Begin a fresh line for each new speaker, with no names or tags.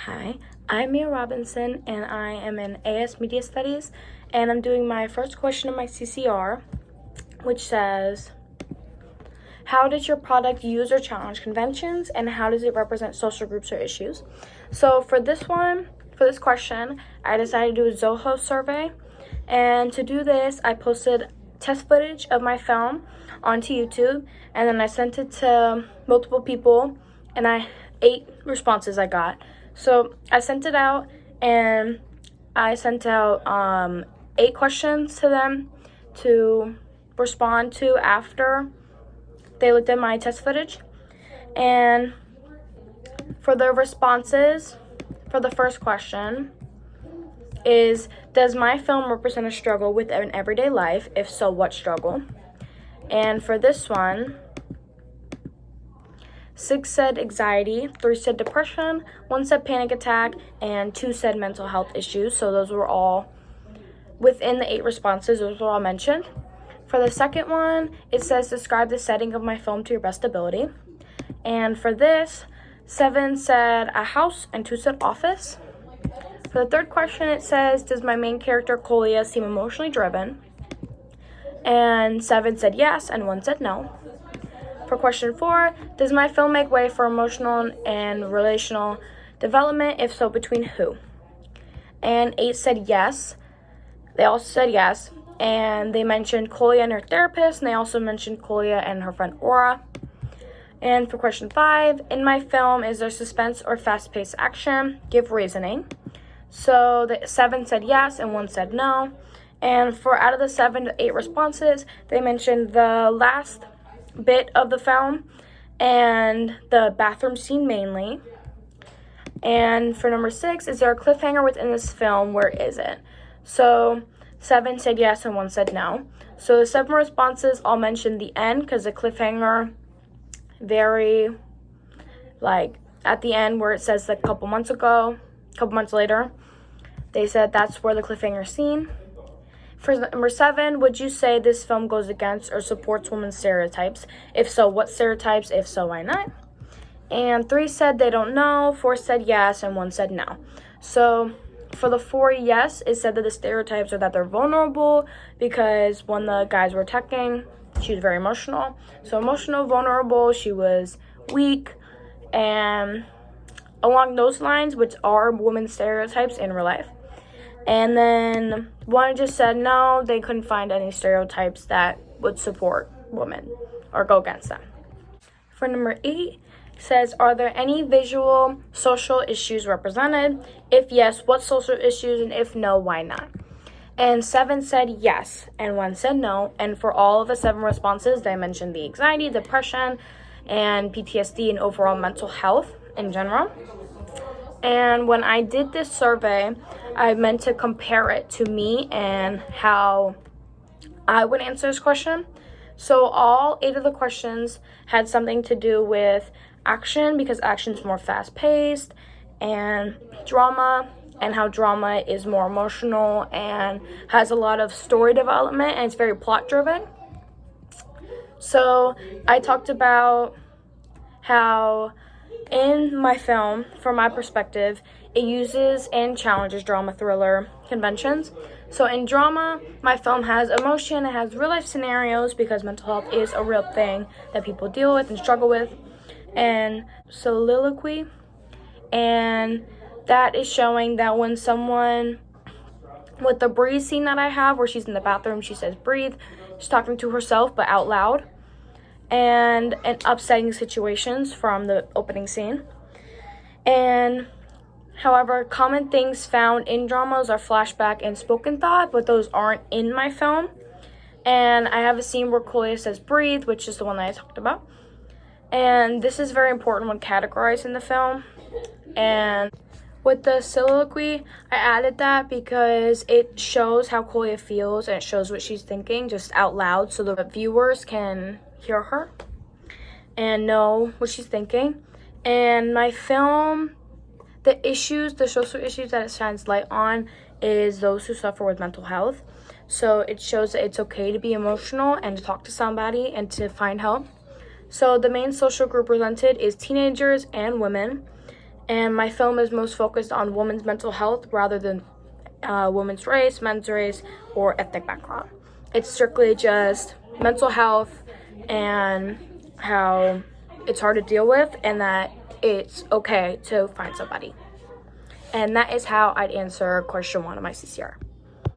Hi, I'm Mia Robinson, and I am in AS Media Studies, and I'm doing my first question of my CCR, which says, how does your product use or challenge conventions, and how does it represent social groups or issues? So for this question, I decided to do a Zoho survey, and to do this, I posted test footage of my film onto YouTube, and then I sent it to multiple people, and 8 responses I got. So I sent it out, and I sent out 8 questions to them to respond to after they looked at my test footage. And for the responses, for the first question is, does my film represent a struggle within everyday life? If so, what struggle? And for this one, 6 said anxiety, 3 said depression, 1 said panic attack, and 2 said mental health issues. So those were all within the 8 responses. Those were all mentioned. For the second one, it says, describe the setting of my film to your best ability. And for this, 7 said a house and 2 said office. For the third question, it says, does my main character, Colia, seem emotionally driven? And 7 said yes, and 1 said no. For question 4, does my film make way for emotional and relational development? If so, between who? And 8 said yes. They also said yes. And they mentioned Colia and her therapist, and they also mentioned Colia and her friend Aura. And for question 5, in my film, is there suspense or fast-paced action? Give reasoning. So the 7 said yes, and 1 said no. And for out of the 7 to 8 responses, they mentioned the last bit of the film and the bathroom scene mainly. And for number 6, is there a cliffhanger within this film? Where is it? So 7 said yes and 1 said no. So the 7 responses all mentioned the end, because the cliffhanger very, like, at the end where it says a couple months later, they said that's where the cliffhanger scene. For number 7, would you say this film goes against or supports women's stereotypes? If so, what stereotypes? If so, why not? And 3 said they don't know, 4 said yes, and 1 said no. So for the 4 yes, it said that the stereotypes are that they're vulnerable, because when the guys were attacking, she was very emotional. So emotional, vulnerable, she was weak, and along those lines, which are women's stereotypes in real life. And then 1 just said no, they couldn't find any stereotypes that would support women or go against them. For number 8, says, are there any visual social issues represented? If yes, what social issues? And if no, why not? And 7 said yes, and 1 said no. And for all of the 7 responses, they mentioned the anxiety, depression, and PTSD, and overall mental health in general. And when I did this survey, I meant to compare it to me and how I would answer this question. So all 8 of the questions had something to do with action, because action is more fast-paced, and drama, and how drama is more emotional and has a lot of story development, and it's very plot-driven. So I talked about how in my film, from my perspective, it uses and challenges drama thriller conventions. So in drama, my film has emotion, it has real life scenarios, because mental health is a real thing that people deal with and struggle with, and soliloquy. And that is showing that when someone, with the breathe scene that I have, where she's in the bathroom, she says breathe, she's talking to herself but out loud, and upsetting situations from the opening scene. And however, common things found in dramas are flashback and spoken thought, but those aren't in my film. And I have a scene where Colia says breathe, which is the one that I talked about. And this is very important when categorizing the film. And with the soliloquy, I added that because it shows how Colia feels, and it shows what she's thinking just out loud, so the viewers can hear her and know what she's thinking. And my film, the social issues that it shines light on is those who suffer with mental health. So it shows that it's okay to be emotional and to talk to somebody and to find help. So the main social group presented is teenagers and women. And my film is most focused on women's mental health rather than women's race, men's race, or ethnic background. It's strictly just mental health and how it's hard to deal with, and that it's okay to find somebody. And that is how I'd answer question 1 of my CCR.